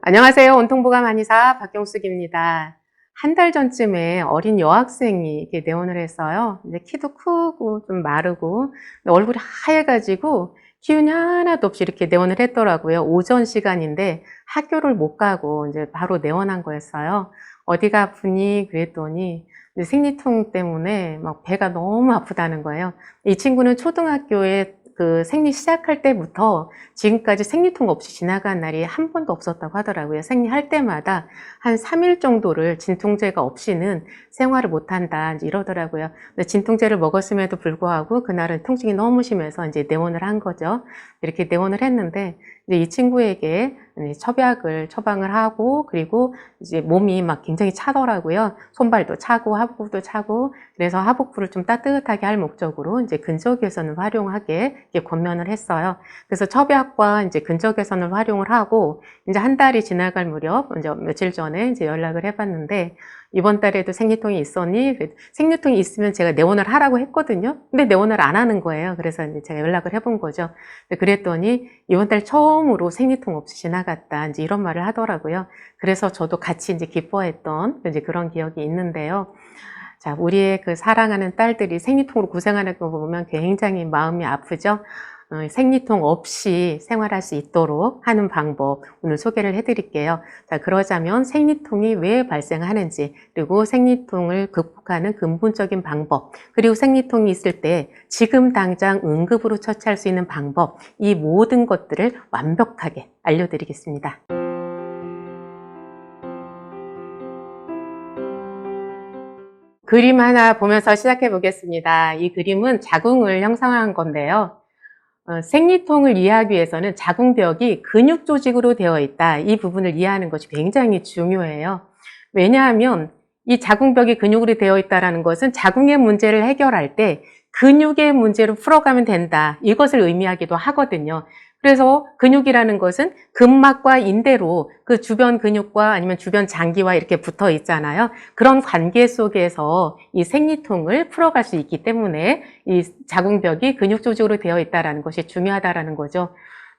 안녕하세요. 온통보감 한의사 박경숙입니다. 한 달 전쯤에 어린 여학생이 이렇게 내원을 했어요. 이제 키도 크고 좀 마르고 얼굴이 하얘가지고 기운이 하나도 없이 이렇게 내원을 했더라고요. 오전 시간인데 학교를 못 가고 이제 바로 내원한 거였어요. 어디가 아프니? 그랬더니 생리통 때문에 막 배가 너무 아프다는 거예요. 이 친구는 초등학교에 생리 시작할 때부터 지금까지 생리통 없이 지나간 날이 한 번도 없었다고 하더라고요. 생리할 때마다 한 3일 정도를 진통제가 없이는 생활을 못한다 이러더라고요. 근데 진통제를 먹었음에도 불구하고 그날은 통증이 너무 심해서 이제 내원을 한 거죠. 이렇게 내원을 했는데 이제 이 친구에게 첩약을 처방을 하고 그리고 이제 몸이 막 굉장히 차더라고요. 손발도 차고 하복부도 차고 그래서 하복부를 좀 따뜻하게 할 목적으로 이제 근적외선을 활용하게 이렇게 권면을 했어요. 그래서 첩약과 이제 근적외선을 활용을 하고 이제 한 달이 지나갈 무렵 이제 며칠 전에 이제 연락을 해봤는데 이번 달에도 생리통이 있었니? 생리통이 있으면 제가 내원을 하라고 했거든요. 근데 내원을 안 하는 거예요. 그래서 이제 제가 연락을 해본 거죠. 그랬더니 이번 달 처음으로 생리통 없이 지나갔다. 이제 이런 말을 하더라고요. 그래서 저도 같이 이제 기뻐했던 이제 그런 기억이 있는데요. 자, 우리의 그 사랑하는 딸들이 생리통으로 고생하는 거 보면 굉장히 마음이 아프죠. 생리통 없이 생활할 수 있도록 하는 방법 오늘 소개를 해드릴게요. 자, 그러자면 생리통이 왜 발생하는지 그리고 생리통을 극복하는 근본적인 방법 그리고 생리통이 있을 때 지금 당장 응급으로 처치할 수 있는 방법 이 모든 것들을 완벽하게 알려드리겠습니다. 그림 하나 보면서 시작해 보겠습니다. 이 그림은 자궁을 형상화한 건데요. 생리통을 이해하기 위해서는 자궁벽이 근육 조직으로 되어 있다. 이 부분을 이해하는 것이 굉장히 중요해요. 왜냐하면 이 자궁벽이 근육으로 되어 있다는 것은 자궁의 문제를 해결할 때 근육의 문제를 풀어가면 된다. 이것을 의미하기도 하거든요. 그래서 근육이라는 것은 근막과 인대로 그 주변 근육과 아니면 주변 장기와 이렇게 붙어 있잖아요. 그런 관계 속에서 이 생리통을 풀어갈 수 있기 때문에 이 자궁벽이 근육 조직으로 되어 있다는 것이 중요하다는 거죠.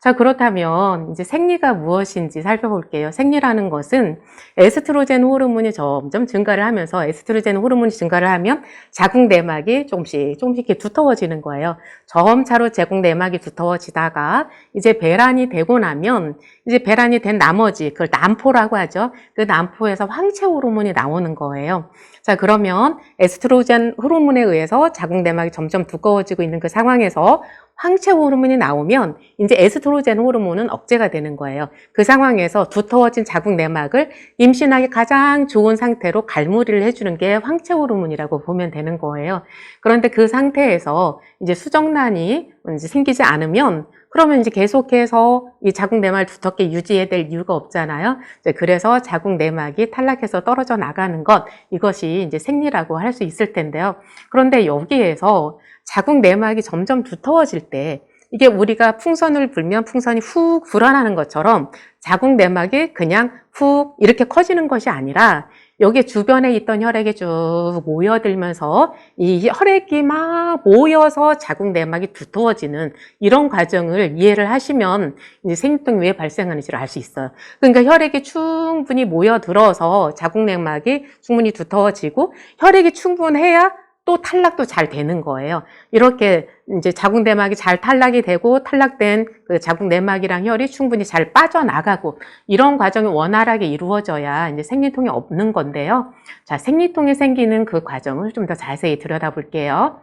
자, 그렇다면 이제 생리가 무엇인지 살펴볼게요. 생리라는 것은 에스트로겐 호르몬이 점점 증가를 하면서 에스트로겐 호르몬이 증가를 하면 자궁 내막이 조금씩 이렇게 두터워지는 거예요. 점차로 자궁 내막이 두터워지다가 이제 배란이 되고 나면 이제 배란이 된 나머지 그걸 난포라고 하죠. 그 난포에서 황체 호르몬이 나오는 거예요. 자, 그러면 에스트로겐 호르몬에 의해서 자궁 내막이 점점 두꺼워지고 있는 그 상황에서 황체 호르몬이 나오면 이제 에스트로겐 호르몬은 억제가 되는 거예요. 그 상황에서 두터워진 자궁 내막을 임신하기 가장 좋은 상태로 갈무리를 해주는 게 황체 호르몬이라고 보면 되는 거예요. 그런데 그 상태에서 이제 수정란이 이제 생기지 않으면 그러면 이제 계속해서 이 자궁 내막을 두텁게 유지해야 될 이유가 없잖아요. 그래서 자궁 내막이 탈락해서 떨어져 나가는 것, 이것이 이제 생리라고 할 수 있을 텐데요. 그런데 여기에서 자궁 내막이 점점 두터워질 때 이게 우리가 풍선을 불면 풍선이 훅 불어나는 것처럼 자궁 내막이 그냥 훅 이렇게 커지는 것이 아니라 여기 주변에 있던 혈액이 쭉 모여들면서 이 혈액이 막 모여서 자궁 내막이 두터워지는 이런 과정을 이해를 하시면 이제 생리통이 왜 발생하는지를 알 수 있어요. 그러니까 혈액이 충분히 모여들어서 자궁 내막이 충분히 두터워지고 혈액이 충분해야 또 탈락도 잘 되는 거예요. 이렇게 이제 자궁 내막이 잘 탈락이 되고 탈락된 그 자궁 내막이랑 혈이 충분히 잘 빠져나가고 이런 과정이 원활하게 이루어져야 이제 생리통이 없는 건데요. 자, 생리통이 생기는 그 과정을 좀 더 자세히 들여다볼게요.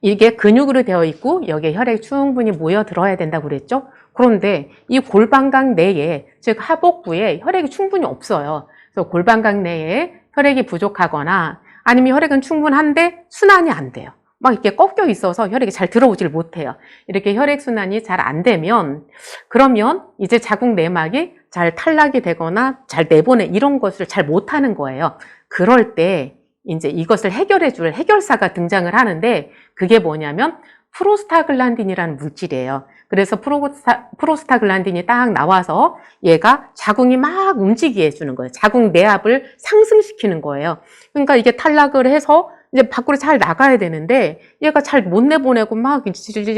이게 근육으로 되어 있고 여기에 혈액이 충분히 모여들어야 된다고 그랬죠? 그런데 이 골반각 내에, 즉 하복부에 혈액이 충분히 없어요. 그래서 골반각 내에 혈액이 부족하거나 아니면 혈액은 충분한데 순환이 안 돼요. 막 이렇게 꺾여 있어서 혈액이 잘 들어오질 못해요. 이렇게 혈액 순환이 잘 안 되면 그러면 이제 자궁 내막이 잘 탈락이 되거나 잘 내보내 이런 것을 잘 못하는 거예요. 그럴 때 이제 이것을 해결해 줄 해결사가 등장을 하는데 그게 뭐냐면 프로스타글란딘이라는 물질이에요. 그래서 프로스타글란딘이 딱 나와서 얘가 자궁이 막 움직이게 해주는 거예요. 자궁 내압을 상승시키는 거예요. 그러니까 이게 탈락을 해서 이제 밖으로 잘 나가야 되는데 얘가 잘 못 내보내고 막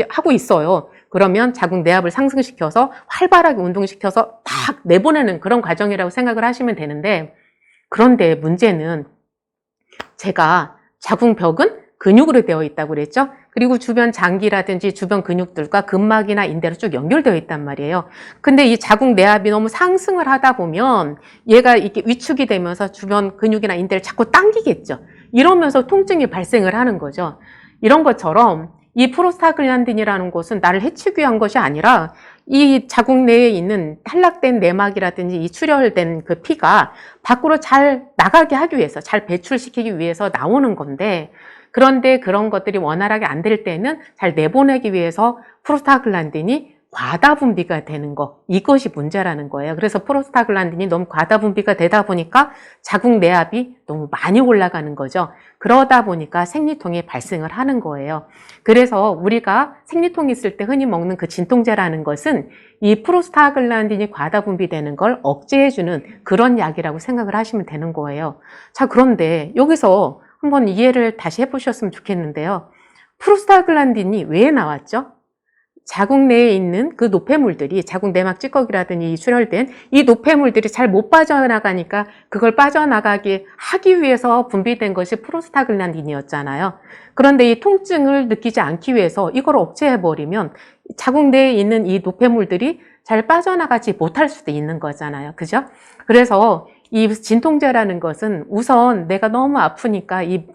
하고 있어요. 그러면 자궁 내압을 상승시켜서 활발하게 운동시켜서 딱 내보내는 그런 과정이라고 생각을 하시면 되는데, 그런데 문제는 제가 자궁벽은 근육으로 되어 있다고 그랬죠? 그리고 주변 장기라든지 주변 근육들과 근막이나 인대로 쭉 연결되어 있단 말이에요. 근데 이 자궁 내압이 너무 상승을 하다 보면 얘가 이렇게 위축이 되면서 주변 근육이나 인대를 자꾸 당기겠죠. 이러면서 통증이 발생을 하는 거죠. 이런 것처럼 이 프로스타글란딘이라는 것은 나를 해치기 위한 것이 아니라 이 자궁 내에 있는 탈락된 내막이라든지 이 출혈된 그 피가 밖으로 잘 나가게 하기 위해서, 잘 배출시키기 위해서 나오는 건데, 그런데 그런 것들이 원활하게 안 될 때는 잘 내보내기 위해서 프로스타글란딘이 과다 분비가 되는 거, 이것이 문제라는 거예요. 그래서 프로스타글란딘이 너무 과다 분비가 되다 보니까 자궁 내압이 너무 많이 올라가는 거죠. 그러다 보니까 생리통이 발생을 하는 거예요. 그래서 우리가 생리통이 있을 때 흔히 먹는 그 진통제라는 것은 이 프로스타글란딘이 과다 분비되는 걸 억제해주는 그런 약이라고 생각을 하시면 되는 거예요. 자, 그런데 여기서 한번 이해를 다시 해보셨으면 좋겠는데요. 프로스타글란딘이 왜 나왔죠? 자궁 내에 있는 그 노폐물들이, 자궁 내막 찌꺼기라든지 출혈된 이 노폐물들이 잘 못 빠져나가니까 그걸 빠져나가게 하기 위해서 분비된 것이 프로스타글란딘이었잖아요. 그런데 이 통증을 느끼지 않기 위해서 이걸 억제해버리면 자궁 내에 있는 이 노폐물들이 잘 빠져나가지 못할 수도 있는 거잖아요. 그죠? 그래서 이 진통제라는 것은 우선 내가 너무 아프니까 이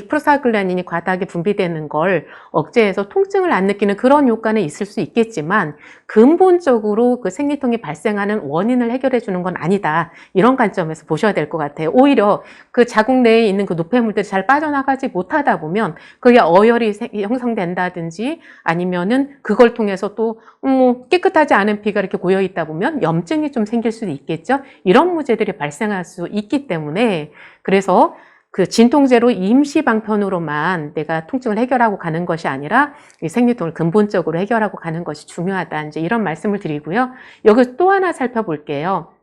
프로스타글란딘이 과다하게 분비되는 걸 억제해서 통증을 안 느끼는 그런 효과는 있을 수 있겠지만 근본적으로 그 생리통이 발생하는 원인을 해결해 주는 건 아니다. 이런 관점에서 보셔야 될 것 같아요. 오히려 그 자궁 내에 있는 그 노폐물들이 잘 빠져나가지 못하다 보면 그게 어혈이 형성된다든지 아니면은 그걸 통해서 또 깨끗하지 않은 피가 이렇게 고여 있다 보면 염증이 좀 생길 수도 있겠죠. 이런 문제들이 발생할 수 있기 때문에, 그래서 그 진통제로 임시 방편으로만 내가 통증을 해결하고 가는 것이 아니라 이 생리통을 근본적으로 해결하고 가는 것이 중요하다. 이제 이런 말씀을 드리고요. 여기서 또 하나 살펴볼게요.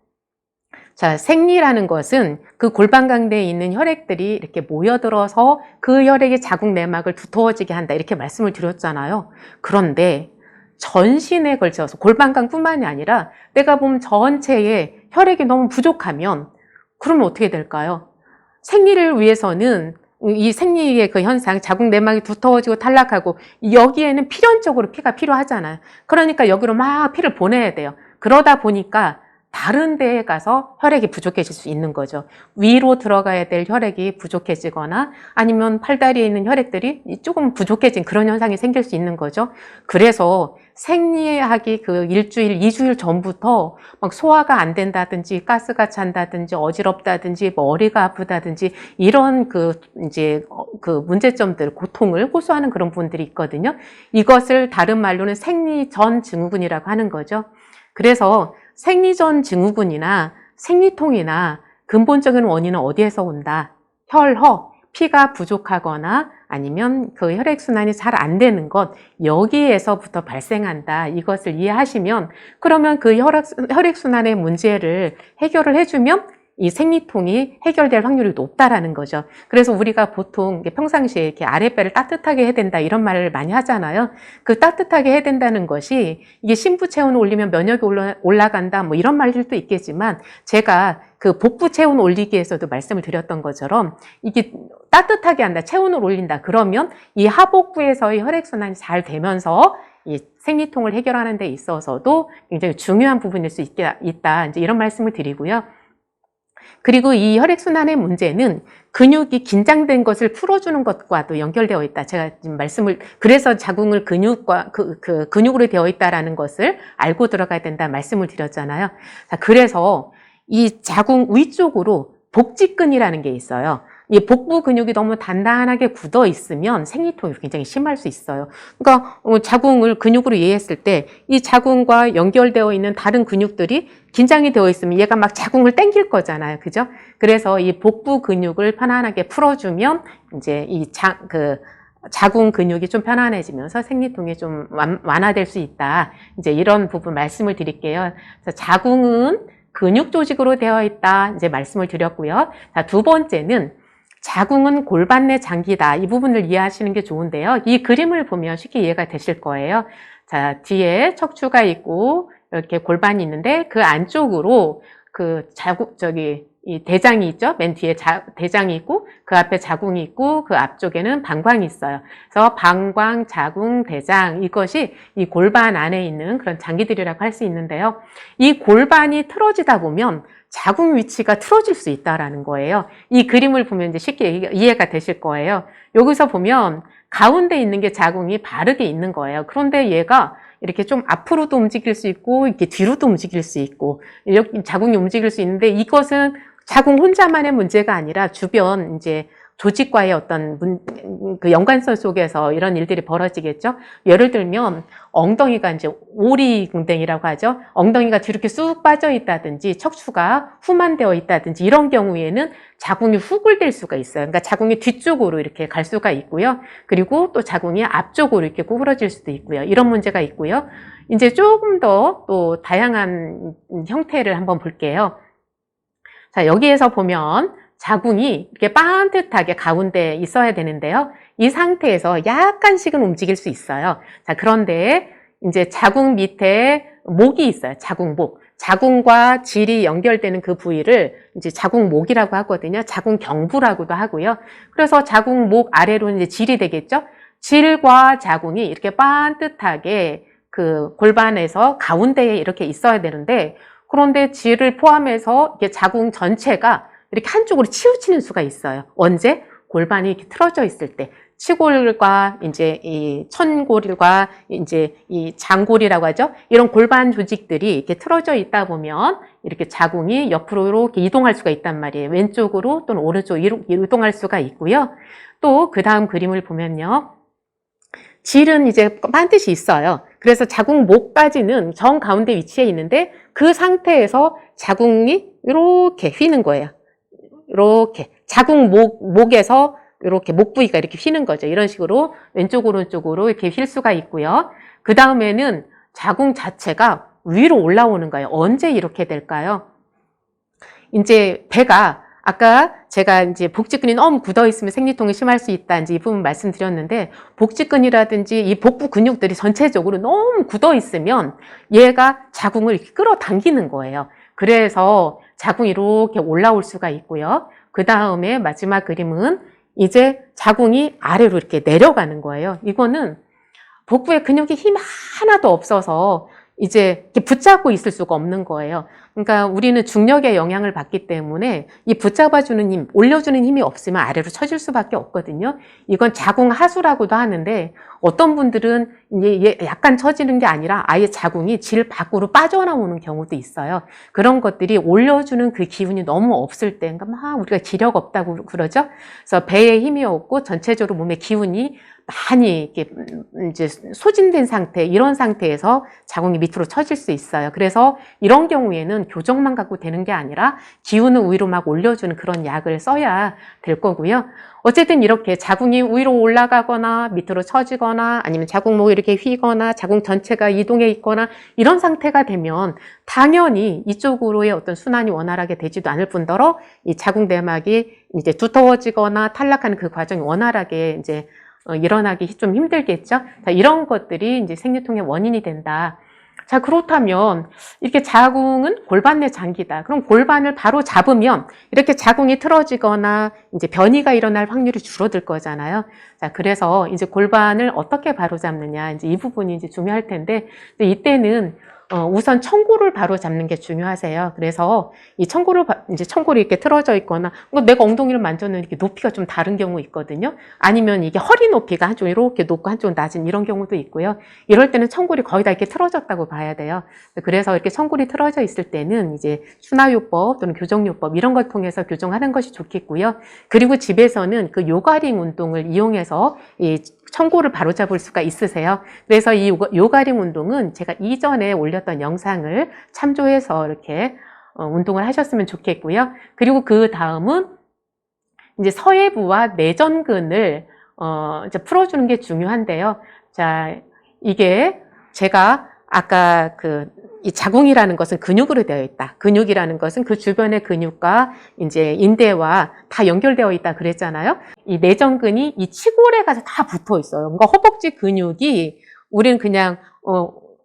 자, 생리라는 것은 그 골반강대에 있는 혈액들이 이렇게 모여들어서 그 혈액이 자궁 내막을 두터워지게 한다. 이렇게 말씀을 드렸잖아요. 그런데 전신에 걸쳐서 골반강뿐만이 아니라 내가 보면 전체에 혈액이 너무 부족하면 그러면 어떻게 될까요? 생리를 위해서는 이 생리의 그 현상, 자궁 내막이 두터워지고 탈락하고 여기에는 필연적으로 피가 필요하잖아요. 그러니까 여기로 막 피를 보내야 돼요. 그러다 보니까 다른 데에 가서 혈액이 부족해질 수 있는 거죠. 위로 들어가야 될 혈액이 부족해지거나 아니면 팔다리에 있는 혈액들이 조금 부족해진 그런 현상이 생길 수 있는 거죠. 그래서 생리하기 그 일주일, 2주일 전부터 막 소화가 안 된다든지 가스가 찬다든지 어지럽다든지 머리가 아프다든지 이런 이제 그 문제점들, 고통을 호소하는 그런 분들이 있거든요. 이것을 다른 말로는 생리 전 증후군이라고 하는 거죠. 그래서 생리 전 증후군이나 생리통이나 근본적인 원인은 어디에서 온다? 혈허, 피가 부족하거나 아니면 그 혈액순환이 잘 안 되는 것, 여기에서부터 발생한다. 이것을 이해하시면 그러면 그 혈액순환의 문제를 해결을 해주면 이 생리통이 해결될 확률이 높다라는 거죠. 그래서 우리가 보통 평상시에 이렇게 아랫배를 따뜻하게 해야 된다 이런 말을 많이 하잖아요. 그 따뜻하게 해야 된다는 것이 이게 심부 체온을 올리면 면역이 올라간다 뭐 이런 말들도 있겠지만 제가 그 복부 체온 올리기에서도 말씀을 드렸던 것처럼 이게 따뜻하게 한다, 체온을 올린다. 그러면 이 하복부에서의 혈액순환이 잘 되면서 이 생리통을 해결하는 데 있어서도 굉장히 중요한 부분일 수 있다. 이제 이런 말씀을 드리고요. 그리고 이 혈액순환의 문제는 근육이 긴장된 것을 풀어주는 것과도 연결되어 있다. 제가 지금 그래서 자궁을 근육으로 되어 있다라는 것을 알고 들어가야 된다 말씀을 드렸잖아요. 자, 그래서 이 자궁 위쪽으로 복직근이라는 게 있어요. 이 복부 근육이 너무 단단하게 굳어 있으면 생리통이 굉장히 심할 수 있어요. 그러니까 자궁을 근육으로 이해했을 때 이 자궁과 연결되어 있는 다른 근육들이 긴장이 되어 있으면 얘가 막 자궁을 당길 거잖아요. 그죠? 그래서 이 복부 근육을 편안하게 풀어주면 이제 자궁 근육이 좀 편안해지면서 생리통이 좀 완화될 수 있다. 이제 이런 부분 말씀을 드릴게요. 그래서 자궁은 근육 조직으로 되어 있다. 이제 말씀을 드렸고요. 자, 두 번째는 자궁은 골반 내 장기다. 이 부분을 이해하시는 게 좋은데요. 이 그림을 보면 쉽게 이해가 되실 거예요. 자, 뒤에 척추가 있고 이렇게 골반이 있는데 그 안쪽으로 그 이 대장이 있죠. 맨 뒤에 대장이 있고 그 앞에 자궁이 있고 그 앞쪽에는 방광이 있어요. 그래서 방광, 자궁, 대장 이것이 이 골반 안에 있는 그런 장기들이라고 할 수 있는데요. 이 골반이 틀어지다 보면 자궁 위치가 틀어질 수 있다라는 거예요. 이 그림을 보면 이제 쉽게 이해가 되실 거예요. 여기서 보면 가운데 있는 게 자궁이 바르게 있는 거예요. 그런데 얘가 이렇게 좀 앞으로도 움직일 수 있고 이렇게 뒤로도 움직일 수 있고 이렇게 자궁이 움직일 수 있는데 이것은 자궁 혼자만의 문제가 아니라 주변 이제 조직과의 어떤 그 연관성 속에서 이런 일들이 벌어지겠죠. 예를 들면 엉덩이가 이제 오리궁뎅이라고 하죠. 엉덩이가 뒤로 이렇게 쑥 빠져 있다든지 척추가 후만되어 있다든지 이런 경우에는 자궁이 후굴될 수가 있어요. 그러니까 자궁이 뒤쪽으로 이렇게 갈 수가 있고요. 그리고 또 자궁이 앞쪽으로 이렇게 구부러질 수도 있고요. 이런 문제가 있고요. 이제 조금 더 또 다양한 형태를 한번 볼게요. 자, 여기에서 보면 자궁이 이렇게 반듯하게 가운데에 있어야 되는데요. 이 상태에서 약간씩은 움직일 수 있어요. 자, 그런데 이제 자궁 밑에 목이 있어요. 자궁목. 자궁과 질이 연결되는 그 부위를 이제 자궁목이라고 하거든요. 자궁경부라고도 하고요. 그래서 자궁목 아래로 이제 질이 되겠죠. 질과 자궁이 이렇게 반듯하게 그 골반에서 가운데에 이렇게 있어야 되는데 그런데 질을 포함해서 이렇게 자궁 전체가 이렇게 한쪽으로 치우치는 수가 있어요. 언제? 골반이 이렇게 틀어져 있을 때. 치골과 이제 이 천골과 이제 이 장골이라고 하죠. 이런 골반 조직들이 이렇게 틀어져 있다 보면 이렇게 자궁이 옆으로 이렇게 이동할 수가 있단 말이에요. 왼쪽으로 또는 오른쪽으로 이동할 수가 있고요. 또 그 다음 그림을 보면요. 질은 이제 반드시 있어요. 그래서 자궁목까지는 정 가운데 위치해 있는데 그 상태에서 자궁이 이렇게 휘는 거예요. 이렇게 자궁목에서 이렇게 목 부위가 이렇게 휘는 거죠. 이런 식으로 왼쪽 오른쪽으로 이렇게 휠 수가 있고요. 그 다음에는 자궁 자체가 위로 올라오는 거예요. 언제 이렇게 될까요? 이제 배가 아까 제가 이제 복직근이 너무 굳어 있으면 생리통이 심할 수 있다. 이제 이 부분 말씀드렸는데 복직근이라든지 이 복부 근육들이 전체적으로 너무 굳어 있으면 얘가 자궁을 이렇게 끌어당기는 거예요. 그래서 자궁이 이렇게 올라올 수가 있고요. 그 다음에 마지막 그림은 이제 자궁이 아래로 이렇게 내려가는 거예요. 이거는 복부에 근육이 힘 하나도 없어서 이제 이렇게 붙잡고 있을 수가 없는 거예요. 그러니까 우리는 중력의 영향을 받기 때문에 이 붙잡아주는 힘, 올려주는 힘이 없으면 아래로 처질 수밖에 없거든요. 이건 자궁 하수라고도 하는데 어떤 분들은 이제 약간 처지는 게 아니라 아예 자궁이 질 밖으로 빠져나오는 경우도 있어요. 그런 것들이 올려주는 그 기운이 너무 없을 때, 그러니까 막 우리가 기력 없다고 그러죠. 그래서 배에 힘이 없고 전체적으로 몸에 기운이 많이 이렇게 이제 소진된 상태, 이런 상태에서 자궁이 밑으로 처질 수 있어요. 그래서 이런 경우에는 교정만 갖고 되는 게 아니라 기운을 위로 막 올려주는 그런 약을 써야 될 거고요. 어쨌든 이렇게 자궁이 위로 올라가거나 밑으로 처지거나 아니면 자궁목이 이렇게 휘거나 자궁 전체가 이동해 있거나 이런 상태가 되면 당연히 이쪽으로의 어떤 순환이 원활하게 되지도 않을 뿐더러 이 자궁 내막이 이제 두터워지거나 탈락하는 그 과정이 원활하게 이제 일어나기 좀 힘들겠죠. 자, 이런 것들이 이제 생리통의 원인이 된다. 자, 그렇다면 이렇게 자궁은 골반 내 장기다. 그럼 골반을 바로 잡으면 이렇게 자궁이 틀어지거나 이제 변이가 일어날 확률이 줄어들 거잖아요. 자, 그래서 이제 골반을 어떻게 바로 잡느냐, 이제 이 부분이 이제 중요할 텐데, 이때는 우선 청골을 바로 잡는 게 중요하세요. 그래서 이 청골이 이렇게 틀어져 있거나, 내가 엉덩이를 만졌는데 이렇게 높이가 좀 다른 경우 있거든요. 아니면 이게 허리 높이가 한쪽 이렇게 높고 한쪽 낮은 이런 경우도 있고요. 이럴 때는 청골이 거의 다 이렇게 틀어졌다고 봐야 돼요. 그래서 이렇게 청골이 틀어져 있을 때는 이제 순화요법 또는 교정요법 이런 걸 통해서 교정하는 것이 좋겠고요. 그리고 집에서는 그 요가링 운동을 이용해서 이 청골을 바로잡을 수가 있으세요. 그래서 이 요가링 운동은 제가 이전에 올렸던 영상을 참조해서 이렇게 운동을 하셨으면 좋겠고요. 그리고 그 다음은 이제 서해부와 내전근을 이제 풀어주는 게 중요한데요. 자, 이게 제가 아까 이 자궁이라는 것은 근육으로 되어 있다. 근육이라는 것은 그 주변의 근육과 이제 인대와 다 연결되어 있다 그랬잖아요. 이 내전근이 이 치골에 가서 다 붙어 있어요. 그러니까 허벅지 근육이 우리는 그냥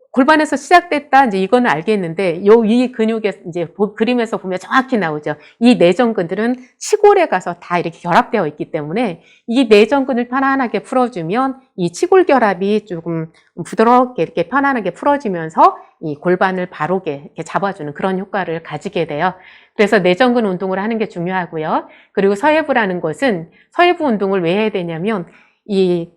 골반에서 시작됐다, 이제 이거는 알겠는데, 이 근육에, 이제 그림에서 보면 정확히 나오죠. 이 내전근들은 치골에 가서 다 이렇게 결합되어 있기 때문에, 이 내전근을 편안하게 풀어주면, 이 치골결합이 조금 부드럽게 이렇게 편안하게 풀어지면서, 이 골반을 바로게 이렇게 잡아주는 그런 효과를 가지게 돼요. 그래서 내전근 운동을 하는 게 중요하고요. 그리고 서해부라는 것은, 서해부 운동을 왜 해야 되냐면, 이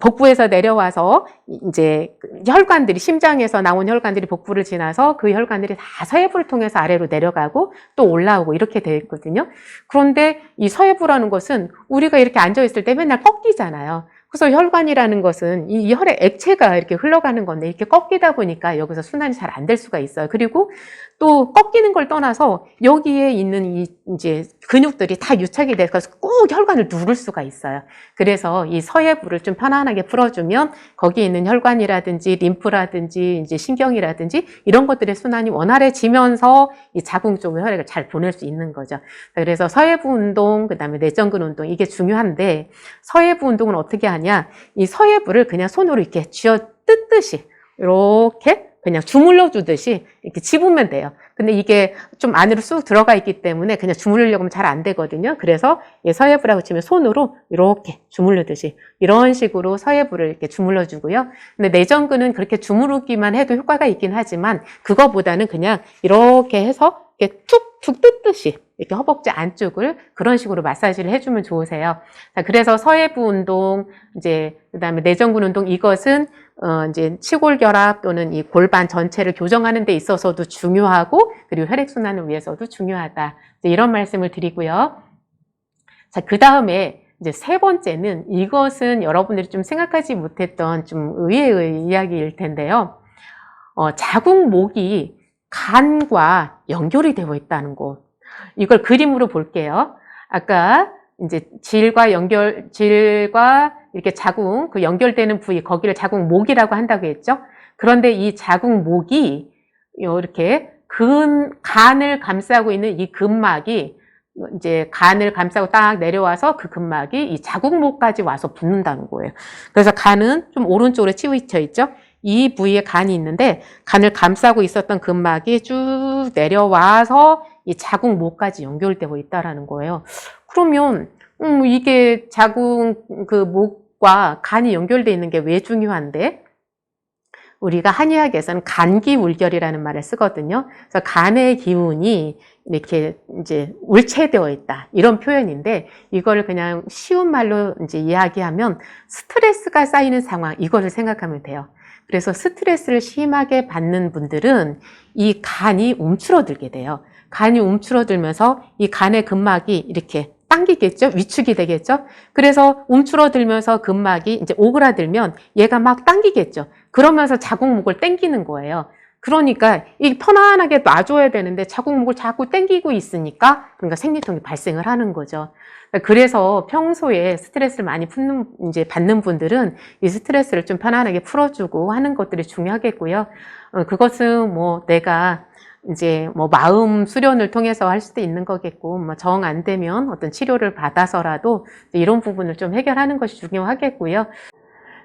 복부에서 내려와서 이제 혈관들이, 심장에서 나온 혈관들이 복부를 지나서 그 혈관들이 다 서해부를 통해서 아래로 내려가고 또 올라오고 이렇게 되어 있거든요. 그런데 이 서해부라는 것은 우리가 이렇게 앉아 있을 때 맨날 꺾이잖아요. 그래서 혈관이라는 것은 이 혈의 액체가 이렇게 흘러가는 건데, 이렇게 꺾이다 보니까 여기서 순환이 잘 안 될 수가 있어요. 그리고 또 꺾이는 걸 떠나서 여기에 있는 이 이제 근육들이 다 유착이 돼서 꼭 혈관을 누를 수가 있어요. 그래서 이 서해부를 좀 편안하게 풀어주면 거기에 있는 혈관이라든지 림프라든지 이제 신경이라든지 이런 것들의 순환이 원활해지면서 이 자궁 쪽의 혈액을 잘 보낼 수 있는 거죠. 그래서 서해부 운동, 그다음에 내전근 운동, 이게 중요한데, 서해부 운동은 어떻게 하냐? 이 서해부를 그냥 손으로 이렇게 쥐어 뜯듯이 이렇게 그냥 주물러 주듯이 이렇게 집으면 돼요. 근데 이게 좀 안으로 쑥 들어가 있기 때문에 그냥 주물르려고 하면 잘 안 되거든요. 그래서 서해부라고 치면 손으로 이렇게 주물르듯이 이런 식으로 서해부를 이렇게 주물러 주고요. 근데 내전근은 그렇게 주무르기만 해도 효과가 있긴 하지만, 그거보다는 그냥 이렇게 해서 이렇게 툭툭 뜯듯이 이렇게 허벅지 안쪽을 그런 식으로 마사지를 해주면 좋으세요. 자, 그래서 서해부 운동, 이제 그다음에 내전근 운동, 이것은 이제 치골결합 또는 이 골반 전체를 교정하는 데 있어서도 중요하고, 그리고 혈액순환을 위해서도 중요하다. 이런 말씀을 드리고요. 자, 그 다음에 이제 세 번째는, 이것은 여러분들이 좀 생각하지 못했던 좀 의외의 이야기일 텐데요. 자궁목이 간과 연결이 되어 있다는 것. 이걸 그림으로 볼게요. 아까 이제 질과 이렇게 자궁, 그 연결되는 부위, 거기를 자궁목이라고 한다고 했죠. 그런데 이 자궁목이 이렇게 간을 감싸고 있는 이 근막이, 이제 간을 감싸고 딱 내려와서 그 근막이 이 자궁목까지 와서 붙는다는 거예요. 그래서 간은 좀 오른쪽으로 치우쳐 있죠. 이 부위에 간이 있는데, 간을 감싸고 있었던 근막이 쭉 내려와서 이 자궁목까지 연결되고 있다라는 거예요. 그러면 이게 자궁 그 목과 간이 연결되어 있는 게 왜 중요한데? 우리가 한의학에서는 간기울결이라는 말을 쓰거든요. 그래서 간의 기운이 이렇게 이제 울체되어 있다, 이런 표현인데, 이거를 그냥 쉬운 말로 이제 이야기하면 스트레스가 쌓이는 상황, 이거를 생각하면 돼요. 그래서 스트레스를 심하게 받는 분들은 이 간이 움츠러들게 돼요. 간이 움츠러들면서 이 간의 근막이 이렇게 당기겠죠? 위축이 되겠죠? 그래서 움츠러들면서 근막이 이제 오그라들면 얘가 막 당기겠죠? 그러면서 자궁목을 당기는 거예요. 그러니까 이 편안하게 놔줘야 되는데 자궁목을 자꾸 당기고 있으니까, 그러니까 생리통이 발생을 하는 거죠. 그래서 평소에 스트레스를 많이 받는 분들은 이 스트레스를 좀 편안하게 풀어주고 하는 것들이 중요하겠고요. 그것은 뭐 내가 이제 뭐 마음 수련을 통해서 할 수도 있는 거겠고, 뭐 정 안 되면 어떤 치료를 받아서라도 이런 부분을 좀 해결하는 것이 중요하겠고요.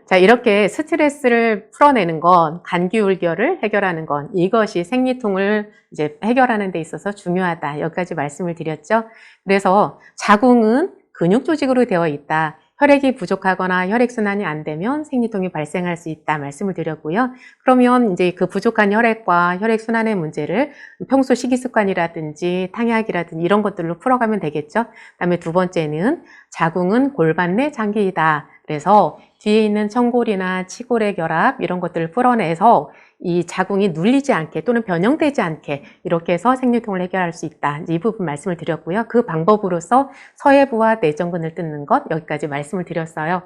자, 이렇게 스트레스를 풀어내는 건, 간기울결을 해결하는 건, 이것이 생리통을 이제 해결하는 데 있어서 중요하다. 여기까지 말씀을 드렸죠. 그래서 자궁은 근육 조직으로 되어 있다. 혈액이 부족하거나 혈액순환이 안 되면 생리통이 발생할 수 있다 말씀을 드렸고요. 그러면 이제 그 부족한 혈액과 혈액순환의 문제를 평소 식이습관이라든지 탕약이라든지 이런 것들로 풀어가면 되겠죠. 그다음에 두 번째는 자궁은 골반 내 장기이다. 그래서 뒤에 있는 청골이나 치골의 결합 이런 것들을 풀어내서 이 자궁이 눌리지 않게 또는 변형되지 않게 이렇게 해서 생리통을 해결할 수 있다. 이 부분 말씀을 드렸고요. 그 방법으로서 서해부와 내전근을 뜯는 것, 여기까지 말씀을 드렸어요.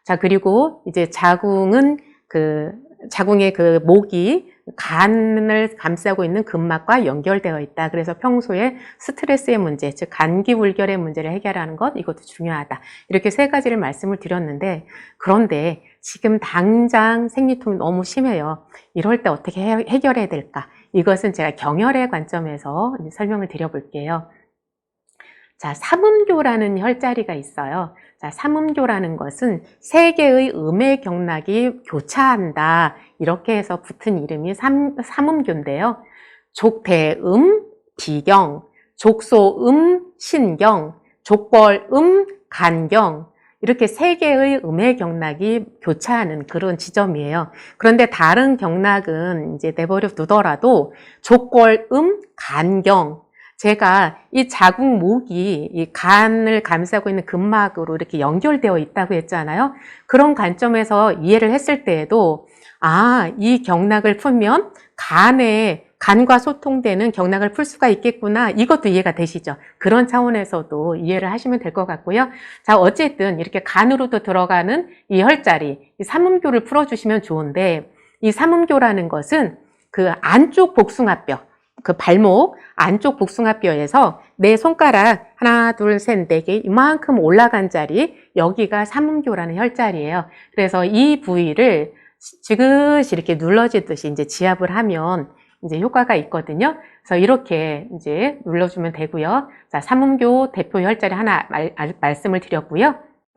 자, 그리고 이제 자궁의 그 목이 간을 감싸고 있는 근막과 연결되어 있다. 그래서 평소에 스트레스의 문제, 즉 간기울결의 문제를 해결하는 것, 이것도 중요하다. 이렇게 세 가지를 말씀을 드렸는데, 그런데 지금 당장 생리통이 너무 심해요. 이럴 때 어떻게 해결해야 될까? 이것은 제가 경혈의 관점에서 설명을 드려볼게요. 자, 삼음교라는 혈자리가 있어요. 자, 삼음교라는 것은 세 개의 음의 경락이 교차한다, 이렇게 해서 붙은 이름이 삼음교인데요. 족대음, 비경, 족소음, 신경, 족벌음, 간경, 이렇게 세 개의 음의 경락이 교차하는 그런 지점이에요. 그런데 다른 경락은 이제 내버려 두더라도 족골음, 간경, 제가 이 자궁목이 이 간을 감싸고 있는 근막으로 이렇게 연결되어 있다고 했잖아요. 그런 관점에서 이해를 했을 때에도 이 경락을 풀면 간과 소통되는 경락을 풀 수가 있겠구나. 이것도 이해가 되시죠? 그런 차원에서도 이해를 하시면 될 것 같고요. 자, 어쨌든 이렇게 간으로도 들어가는 이 혈자리, 이 삼음교를 풀어주시면 좋은데, 이 삼음교라는 것은 그 안쪽 복숭아뼈, 그 발목 안쪽 복숭아뼈에서 내 손가락 하나, 둘, 셋, 네 개 이만큼 올라간 자리, 여기가 삼음교라는 혈자리예요. 그래서 이 부위를 지그시 이렇게 눌러지듯이 이제 지압을 하면 이제 효과가 있거든요. 그래서 이렇게 이제 눌러주면 되고요. 자, 삼음교 대표 혈자리 하나 말씀을 드렸고요.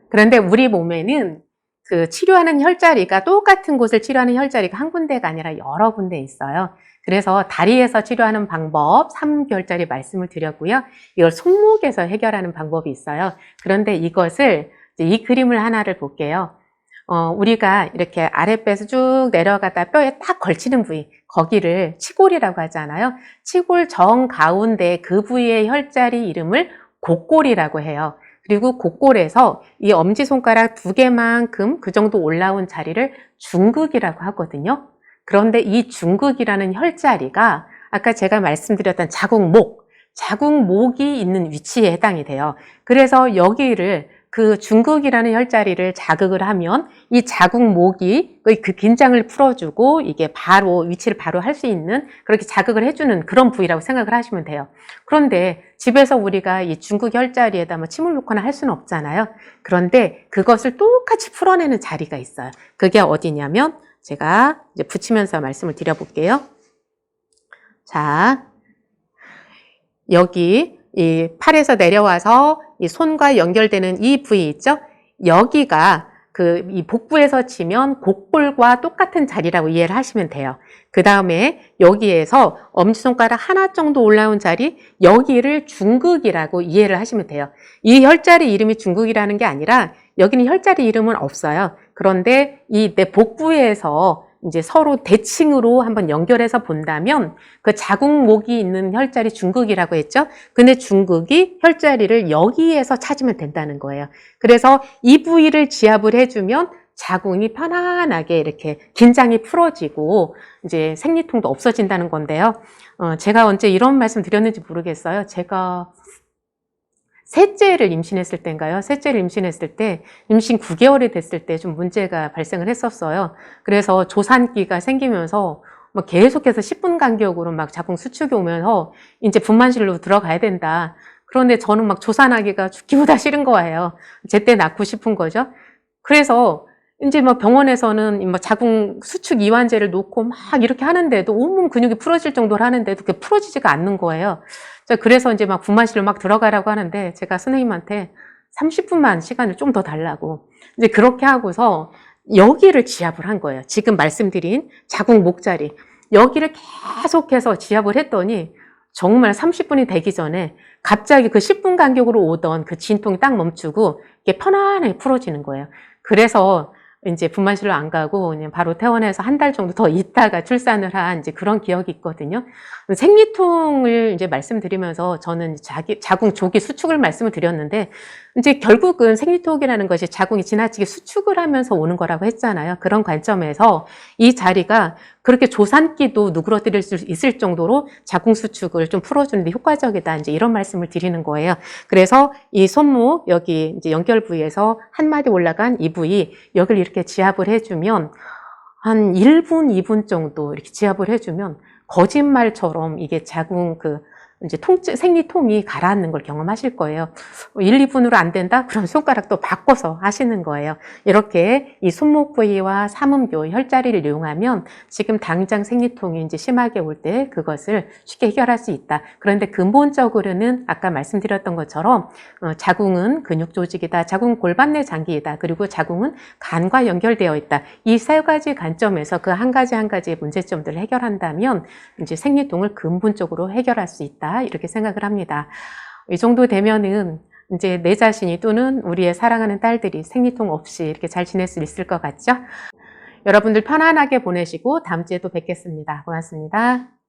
그런데 우리 몸에는 그 치료하는 혈자리가 똑같은 곳을 치료하는 혈자리가 한 군데가 아니라 여러 군데 있어요. 그래서 다리에서 치료하는 방법, 삼음교 혈자리 말씀을 드렸고요. 이걸 손목에서 해결하는 방법이 있어요. 그런데 이것을 이제 이 그림을 하나를 볼게요. 우리가 이렇게 아랫배에서 쭉 내려가다 뼈에 딱 걸치는 부위, 거기를 치골이라고 하잖아요. 치골 정 가운데 그 부위의 혈자리 이름을 곡골이라고 해요. 그리고 곡골에서 이 엄지손가락 2개만큼 그 정도 올라온 자리를 중극이라고 하거든요. 그런데 이 중극이라는 혈자리가 아까 제가 말씀드렸던 자궁목이 있는 위치에 해당이 돼요. 그래서 여기를 그 중극이라는 혈자리를 자극을 하면 이 자궁목이 그 긴장을 풀어주고 이게 바로 위치를 바로 할 수 있는 그렇게 자극을 해주는 그런 부위라고 생각을 하시면 돼요. 그런데 집에서 우리가 이 중극 혈자리에다 뭐 침을 놓거나 할 수는 없잖아요. 그런데 그것을 똑같이 풀어내는 자리가 있어요. 그게 어디냐면 제가 이제 붙이면서 말씀을 드려볼게요. 자, 여기 이 팔에서 내려와서 이 손과 연결되는 이 부위 있죠? 여기가 이 복부에서 치면 곡골과 똑같은 자리라고 이해를 하시면 돼요. 그 다음에 여기에서 엄지손가락 하나 정도 올라온 자리, 여기를 중극이라고 이해를 하시면 돼요. 이 혈자리 이름이 중극이라는 게 아니라 여기는 혈자리 이름은 없어요. 그런데 이 내 복부에서 이제 서로 대칭으로 한번 연결해서 본다면 그 자궁목이 있는 혈자리 중극이라고 했죠. 근데 중극이 혈자리를 여기에서 찾으면 된다는 거예요. 그래서 이 부위를 지압을 해주면 자궁이 편안하게 이렇게 긴장이 풀어지고 이제 생리통도 없어진다는 건데요. 제가 언제 이런 말씀 드렸는지 모르겠어요. 제가 셋째를 임신했을 때인가요? 셋째를 임신했을 때 임신 9개월이 됐을 때 좀 문제가 발생을 했었어요. 그래서 조산기가 생기면서 막 계속해서 10분 간격으로 막 자궁 수축이 오면서 이제 분만실로 들어가야 된다. 그런데 저는 막 조산하기가 죽기보다 싫은 거예요. 제때 낳고 싶은 거죠. 그래서 이제 막 병원에서는 막 자궁 수축 이완제를 놓고 막 이렇게 하는데도 온몸 근육이 풀어질 정도로 하는데도 그게 풀어지지가 않는 거예요. 그래서 이제 막 분만실로 막 들어가라고 하는데 제가 선생님한테 30분만 시간을 좀 더 달라고 이제 그렇게 하고서 여기를 지압을 한 거예요. 지금 말씀드린 자궁 목자리 여기를 계속해서 지압을 했더니 정말 30분이 되기 전에 갑자기 그 10분 간격으로 오던 그 진통이 딱 멈추고 이게 편안하게 풀어지는 거예요. 그래서 이제 분만실로 안 가고 그냥 바로 퇴원해서 한 달 정도 더 있다가 출산을 한 이제 그런 기억이 있거든요. 생리통을 이제 말씀드리면서 저는 자궁 조기 수축을 말씀을 드렸는데 이제 결국은 생리통이라는 것이 자궁이 지나치게 수축을 하면서 오는 거라고 했잖아요. 그런 관점에서 이 자리가 그렇게 조산기도 누그러뜨릴 수 있을 정도로 자궁 수축을 좀 풀어주는데 효과적이다. 이제 이런 말씀을 드리는 거예요. 그래서 이 손목 여기 이제 연결 부위에서 한 마디 올라간 이 부위 여기를 이렇게 지압을 해주면 한 1분, 2분 정도 이렇게 지압을 해주면 거짓말처럼 이게 자궁 이제 생리통이 가라앉는 걸 경험하실 거예요. 1, 2분으로 안 된다? 그럼 손가락 또 바꿔서 하시는 거예요. 이렇게 이 손목 부위와 삼음교, 혈자리를 이용하면 지금 당장 생리통이 이제 심하게 올 때 그것을 쉽게 해결할 수 있다. 그런데 근본적으로는 아까 말씀드렸던 것처럼 자궁은 근육 조직이다. 자궁 골반 내 장기이다. 그리고 자궁은 간과 연결되어 있다. 이 세 가지 관점에서 그 한 가지 한 가지의 문제점들을 해결한다면 이제 생리통을 근본적으로 해결할 수 있다. 이렇게 생각을 합니다. 이 정도 되면은 이제 내 자신이 또는 우리의 사랑하는 딸들이 생리통 없이 이렇게 잘 지낼 수 있을 것 같죠? 여러분들 편안하게 보내시고 다음 주에 또 뵙겠습니다. 고맙습니다.